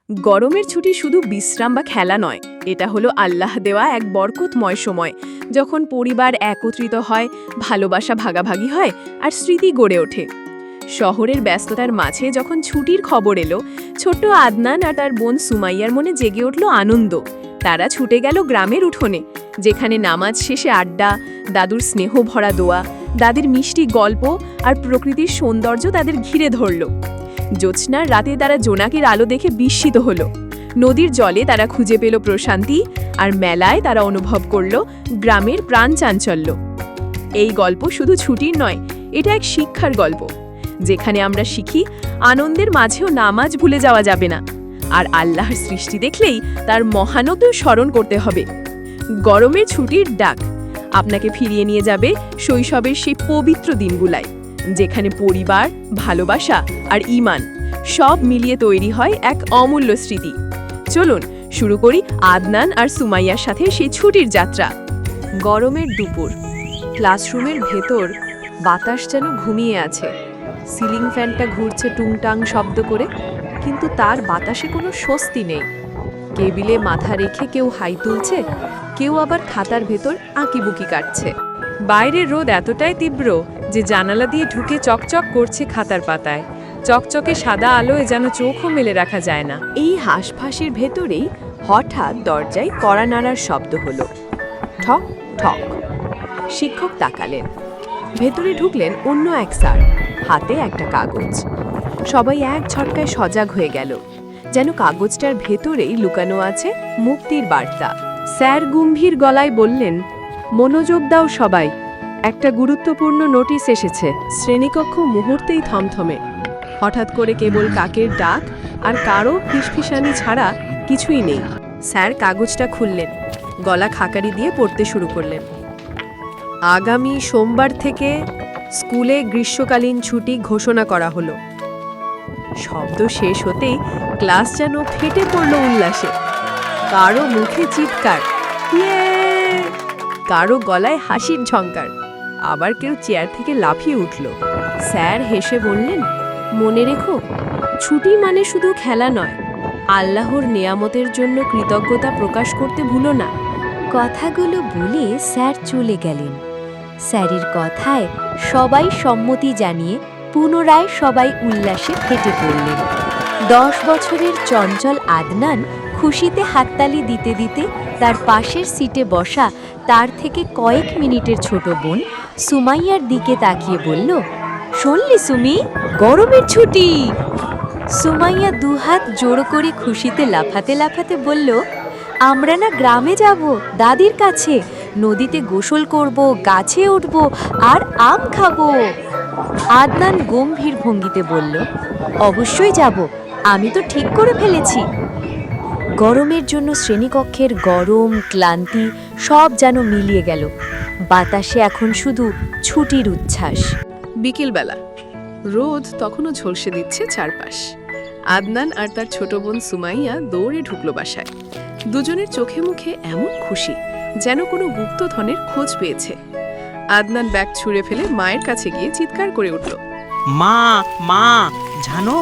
গরমের ছুটি শুধু বিশ্রাম বা খেলা নয়, এটা হলো আল্লাহ দেওয়া এক বরকতময় সময়, যখন পরিবার একত্রিত হয়, ভালোবাসা ভাগাভাগি হয় আর স্মৃতি গড়ে ওঠে। শহরের ব্যস্ততার মাঝে যখন ছুটির খবর এলো, ছোট্ট আদনান আর তার বোন সুমাইয়ার মনে জেগে উঠল আনন্দ। তারা ছুটে গেল গ্রামের উঠোনে, যেখানে নামাজ শেষে আড্ডা, দাদুর স্নেহ ভরা দোয়া, দাদির মিষ্টি গল্প আর প্রকৃতির সৌন্দর্য তাদের ঘিরে ধরল। জ্যোৎস্নার রাতে তারা জোনাকির আলো দেখে বিস্মিত হল। নদীর জলে তারা খুঁজে পেল প্রশান্তি, আর মেলায় তারা অনুভব করল গ্রামের প্রাণ চাঞ্চল্য। এই গল্প শুধু ছুটির নয়, এটা এক শিক্ষার গল্প, যেখানে আমরা শিখি আনন্দের মাঝেও নামাজ ভুলে যাওয়া যাবে না, আর আল্লাহর সৃষ্টি দেখলেই তার মহানতা স্মরণ করতে হবে। গরমের ছুটির ডাক আপনাকে ফিরিয়ে নিয়ে যাবে শৈশবের সেই পবিত্র দিনগুলায়, যেখানে পরিবার, ভালোবাসা আর ঈমান সব মিলিয়ে তৈরি হয় এক অমূল্য স্মৃতি। চলুন শুরু করি আদনান আর সুমাইয়ার সাথে সেই ছুটির যাত্রা। গরমের দুপুর, ক্লাসরুমের ভেতর বাতাস যেন ঘুমিয়ে আছে। সিলিং ফ্যানটা ঘুরছে টুংটাং শব্দ করে, কিন্তু তার বাতাসে কোনো স্বস্তি নেই। টেবিলে মাথা রেখে কেউ হাই তুলছে, কেউ আবার খাতার ভেতর আঁকিবুকি কাটছে। বাইরের রোদ এতটাই তীব্র যে জানালা দিয়ে ঢুকে চকচক করছে খাতার পাতায়। চকচকে সাদা আলোয় যেন চোখও মেলে রাখা যায় না। এই হাঁসফাঁসির ভেতরেই হঠাৎ দরজায় কড়া নাড়ার শব্দ হলো। ঠক ঠক। শিক্ষক তাকালেন। ভেতরে ঢুকলেন অন্য এক স্যার, হাতে একটা কাগজ। সবাই এক ঝটকায় সজাগ হয়ে গেল, যেন কাগজটার ভেতরেই লুকানো আছে মুক্তির বার্তা। স্যার গম্ভীর গলায় বললেন, মনোযোগ দাও সবাই, একটা গুরুত্বপূর্ণ নোটিশ এসেছে। শ্রেণীকক্ষ মুহূর্তেই থমথমে। হঠাৎ করে কেবল কাকের ডাক আর কারো ফিসফিসানি ছাড়া কিছুই নেই। স্যার কাগজটা খুললেন, গলা খাকারি দিয়ে পড়তে শুরু করলেন। আগামী সোমবার থেকে স্কুলে গ্রীষ্মকালীন ছুটি ঘোষণা করা হলো। শব্দ শেষ হতেই ক্লাস যেন ফেটে পড়ল উল্লাসে। কারো মুখে চিৎকার, ইয়ে! কারো গলায় হাসির ঝংকার, আবার কেউ চেয়ার থেকে লাফিয়ে উঠল। স্যার হেসে বললেন, মনে রেখো, ছুটি মানে শুধু খেলা নয়, আল্লাহর নেয়ামতের জন্য কৃতজ্ঞতা প্রকাশ করতে ভুলো না। কথাগুলো বলে স্যার চলে গেলেন। স্যারের কথায় সবাই সম্মতি জানিয়ে পুনরায় সবাই উল্লাসে ফেটে পড়লেন। 10 বছরের চঞ্চল আদনান খুশিতে হাততালি দিতে দিতে তার পাশের সিটে বসা তার থেকে কয়েক মিনিটের ছোট বোন সুমাইয়ার দিকে তাকিয়ে বলল, শুনলি সুমি, গরমের ছুটি। সুমাইয়া দুহাত জোড় করে খুশিতে লাফাতে লাফাতে বলল, আমরা না গ্রামে যাব, দাদির কাছে, নদীতে গোসল করব, গাছে উঠব আর আম খাবো। আদনান গম্ভীর ভঙ্গিতে বলল, অবশ্যই যাব, আমি তো ঠিক করে ফেলেছি। গরমের জন্য শ্রেণীকক্ষের গরম, ক্লান্তি সব যেন মিলিয়ে গেল। বাতাসে এখন শুধু ছুটির উচ্ছ্বাস। বিকেলবেলা, রোদ তখনও ঝলসে দিচ্ছে চারপাশ। আদনান আর তার ছোট বোন সুমাইয়া দৌড়ে ঢুকলো বাসায়। দুজনের চোখে মুখে এমন খুশি, যেন কোনো গুপ্তধনের খোঁজ পেয়েছে। আদনান ব্যাগ ছুঁড়ে ফেলে মায়ের কাছে গিয়ে চিৎকার করে উঠল, মা মা, জানো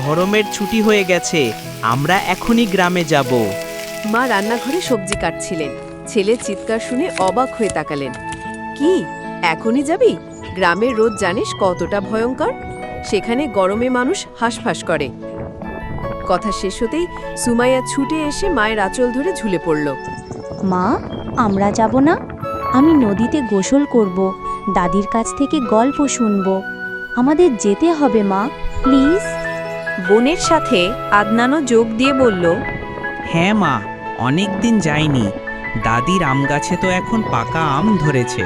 গরমের ছুটি হয়ে গেছে, আমরা এখনই গ্রামে যাব। মা রান্নাঘরে সবজি কাটছিলেন। ছেলের চিৎকার শুনে অবাক হয়ে তাকালেন। কি, এখনই যাবি? গ্রামের রোদ জানিস কতটা ভয়ঙ্কর, সেখানে গরমে মানুষ হাঁসফাঁস করে। কথা শেষ হতেই সুমাইয়া ছুটে এসে মায়ের আঁচল ধরে ঝুলে পড়ল। মা, আমরা যাব না? আমি নদীতে গোসল করব, দাদির কাছ থেকে গল্প শুনব। আমাদের যেতে হবে মা, প্লিজ। বোনের সাথে আদনানও যোগ দিয়ে বলল, হ্যাঁ মা, অনেক দিন যাইনি। দাদির আম গাছে তো এখন পাকা আম ধরেছে,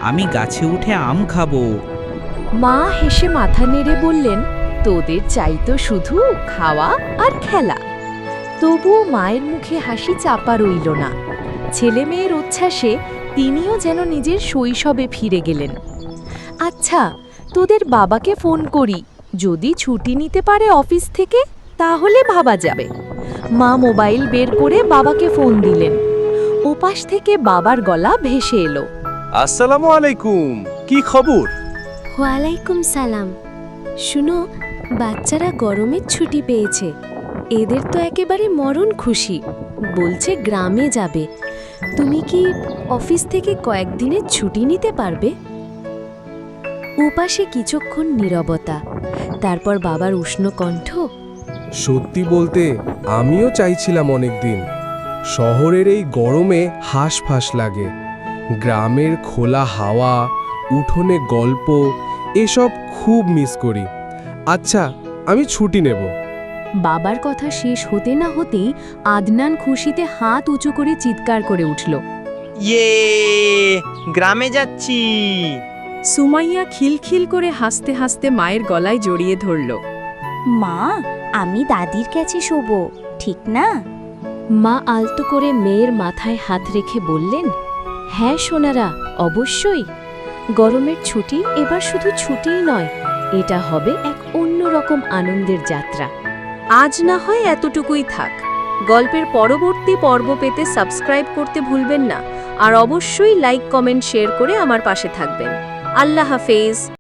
আমি গাছে উঠে আম খাবো। মা হেসে মাথা নেড়ে বললেন, তোদের চাই তো শুধু খাওয়া আর খেলা। তবুও মায়ের মুখে হাসি চাপা রইল না। ছেলে মেয়ের উচ্ছ্বাসে তিনিও যেন নিজের শৈশবে ফিরে গেলেন। আচ্ছা, তোদের বাবাকে ফোন করি, যদি ছুটি নিতে পারে অফিস থেকে তাহলে ভাবা যাবে। মা মোবাইল বের করে বাবাকে ফোন দিলেন। ওপাশ থেকে বাবার গলা ভেসে এলো, আসসালামু আলাইকুম, কি খবর? ওয়ালাইকুম সালাম। শুনো, বাচ্চারা গরমের ছুটি পেয়েছে, এদের তো একেবারে মরণ খুশি, বলছে গ্রামে যাবে। তুমি কি অফিস থেকে কয়েকদিনের ছুটি নিতে পারবে? উপাসে কিছুক্ষণ নীরবতা, তারপর বাবার উষ্ণ কণ্ঠ। সত্যি বলতে আমিও চাইছিলাম অনেকদিন। শহরের এই গরমে হাঁসফাঁস লাগে। গ্রামের খোলা হাওয়া, উঠোনে গল্প, এসব খুব মিস করি। আচ্ছা, আমি ছুটি নেব। বাবার কথা শেষ হতে না হতেই আদনান খুশিতে হাত উঁচু করে চিৎকার করে উঠল। ইয়ে, গ্রামে যাচ্ছি। সুমাইয়া খিলখিল করে হাসতে হাসতে মায়ের গলায় জড়িয়ে ধরল। মা, আমি দাদির কাছে শোবো, ঠিক না? মা আলতো করে মেয়ের মাথায় হাত রেখে বললেন, হ্যাঁ সোনারা, অবশ্যই। গরমের ছুটি এবার শুধু ছুটিই নয়, এটা হবে এক অন্যরকম আনন্দের যাত্রা। আজ না হয় এতটুকুই থাক। গল্পের পরবর্তী পর্ব পেতে সাবস্ক্রাইব করতে ভুলবেন না, আর অবশ্যই লাইক, কমেন্ট, শেয়ার করে আমার পাশে থাকবেন। আল্লাহ হাফেজ।